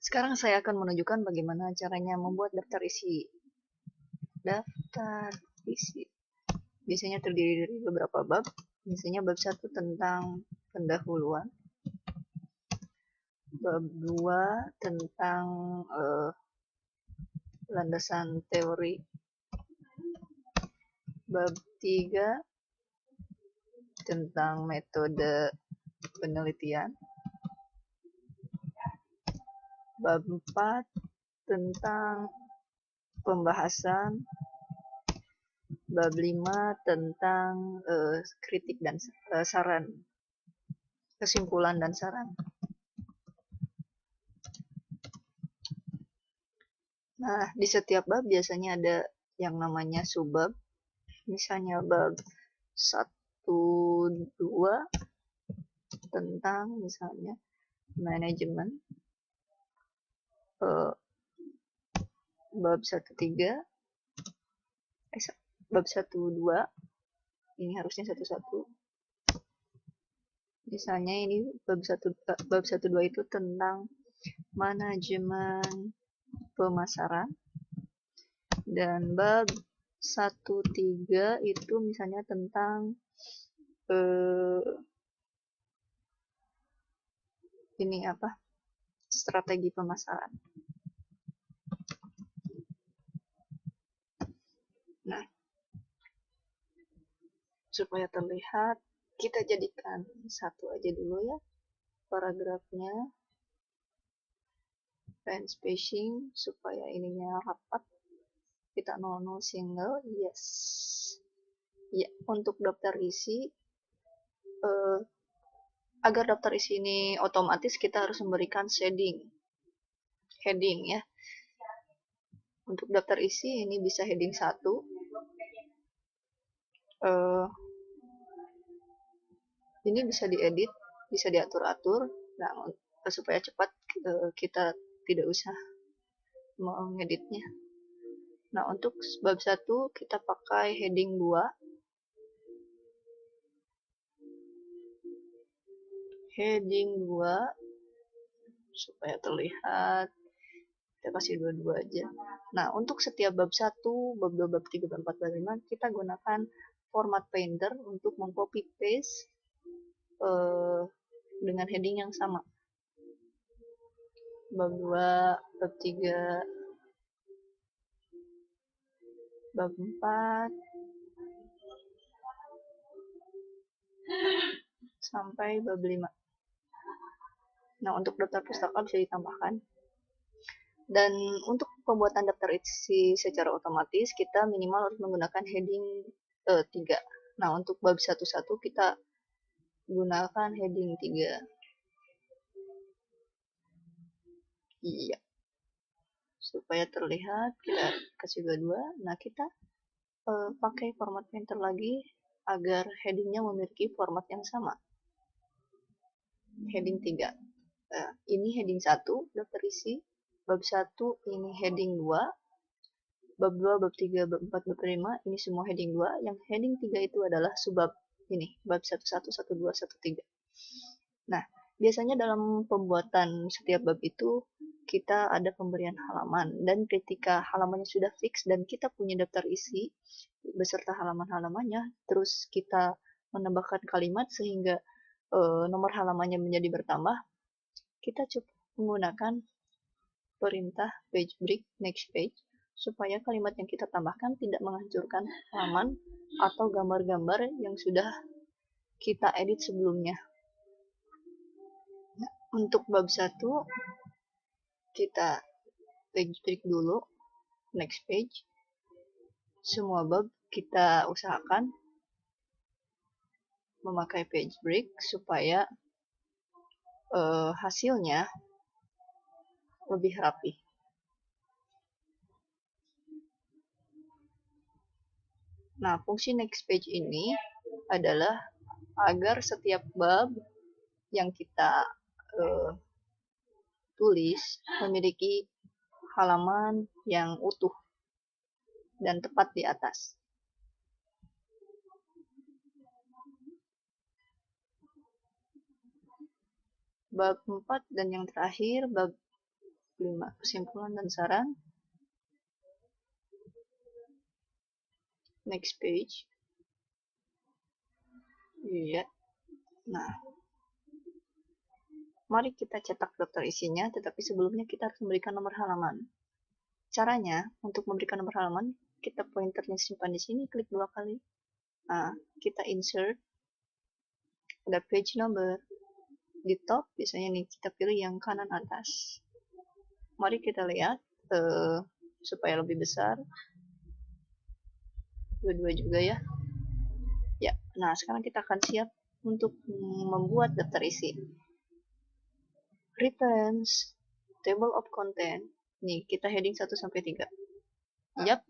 Sekarang saya akan menunjukkan bagaimana caranya membuat daftar isi. Daftar isi biasanya terdiri dari beberapa bab. Misalnya bab 1 tentang pendahuluan, bab 2 tentang landasan teori, bab 3 tentang metode penelitian, bab 4 tentang pembahasan, bab 5 tentang kritik dan saran, kesimpulan dan saran. Nah, di setiap bab biasanya ada yang namanya subbab. Misalnya bab 1, 2 tentang misalnya manajemen, bab 1, 3, bab 1, 2, ini harusnya 1, 1. Misalnya ini bab 1, 2 itu tentang manajemen pemasaran, dan bab 1, 3 itu misalnya tentang ini apa? Strategi pemasaran. Nah, supaya terlihat, kita jadikan satu aja dulu ya paragrafnya, pen spacing supaya ininya rapat. Kita 00 single, yes. Ya, untuk daftar isi, agar daftar isi ini otomatis kita harus memberikan heading ya. Untuk daftar isi ini bisa heading 1. Ini bisa diedit, bisa diatur-atur. Nah, supaya cepat kita tidak usah mengeditnya. Nah, untuk bab 1 kita pakai heading 2. Heading 2 supaya terlihat, kita kasih 22 aja. Nah, untuk setiap bab 1, bab 2, bab 3, bab 4, bab 5 kita gunakan format painter untuk mengcopy paste dengan heading yang sama. Bab 2, bab 3, bab 4 sampai bab 5. Nah, untuk daftar pustaka bisa ditambahkan. Dan untuk pembuatan daftar isi secara otomatis kita minimal harus menggunakan heading 3. Nah, untuk bab 1.1 kita gunakan heading 3. Iya. Supaya terlihat kita kasih 22. Nah, kita pakai format painter lagi agar headingnya memiliki format yang sama. Heading 3. Ini heading 1 daftar isi. Bab 1 ini heading 2. Bab 2, bab 3, bab 4, bab 5 ini semua heading 2. Yang heading 3 itu adalah subbab ini, bab 11, 12, 13. Nah, biasanya dalam pembuatan setiap bab itu kita ada pemberian halaman, dan ketika halamannya sudah fix dan kita punya daftar isi beserta halaman-halamannya, terus kita menambahkan kalimat sehingga nomor halamannya menjadi bertambah, kita cukup menggunakan perintah page break next page supaya kalimat yang kita tambahkan tidak menghancurkan halaman atau gambar-gambar yang sudah kita edit sebelumnya. Nah, untuk bab 1 kita page break dulu, next page. Semua bab kita usahakan memakai page break supaya hasilnya lebih rapi. Nah, fungsi next page ini adalah agar setiap bab yang kita tulis memiliki halaman yang utuh dan tepat di atas. Bab 4 dan yang terakhir, bab 5. Kesimpulan dan saran. Next page. Iya. Nah, mari kita cetak daftar isinya, tetapi sebelumnya kita harus memberikan nomor halaman. Caranya, untuk memberikan nomor halaman, kita pointernya simpan di sini, klik 2 kali. Nah, kita insert, ada page number. Di top, biasanya nih, kita pilih yang kanan atas. Mari kita lihat, supaya lebih besar. Dua-dua juga ya. Ya, nah sekarang kita akan siap untuk membuat daftar isi. Reference, table of content. Nih, kita heading 1 sampai 3. Yap.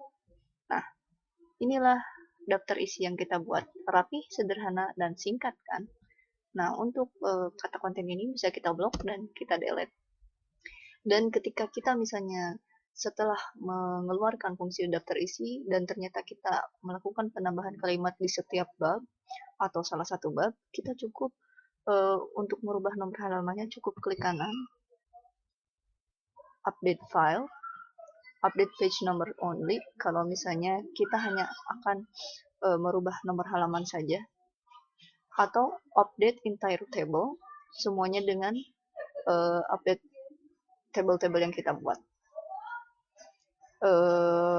Nah, inilah daftar isi yang kita buat. Rapi, sederhana, dan singkat kan. Nah, untuk kata konten ini bisa kita blok dan kita delete. Dan ketika kita misalnya setelah mengeluarkan fungsi daftar isi dan ternyata kita melakukan penambahan kalimat di setiap bab atau salah satu bab, kita cukup untuk merubah nomor halamannya cukup klik kanan, update file, update page number only. Kalau misalnya kita hanya akan merubah nomor halaman saja, atau update entire table, semuanya dengan update table-table yang kita buat.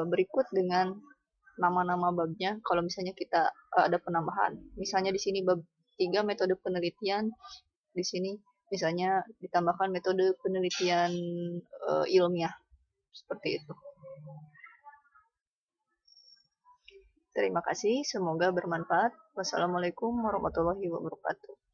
Berikut dengan nama-nama babnya, kalau misalnya kita ada penambahan. Misalnya di sini bab 3 metode penelitian, di sini misalnya ditambahkan metode penelitian ilmiah, seperti itu. Terima kasih, semoga bermanfaat. Wassalamualaikum warahmatullahi wabarakatuh.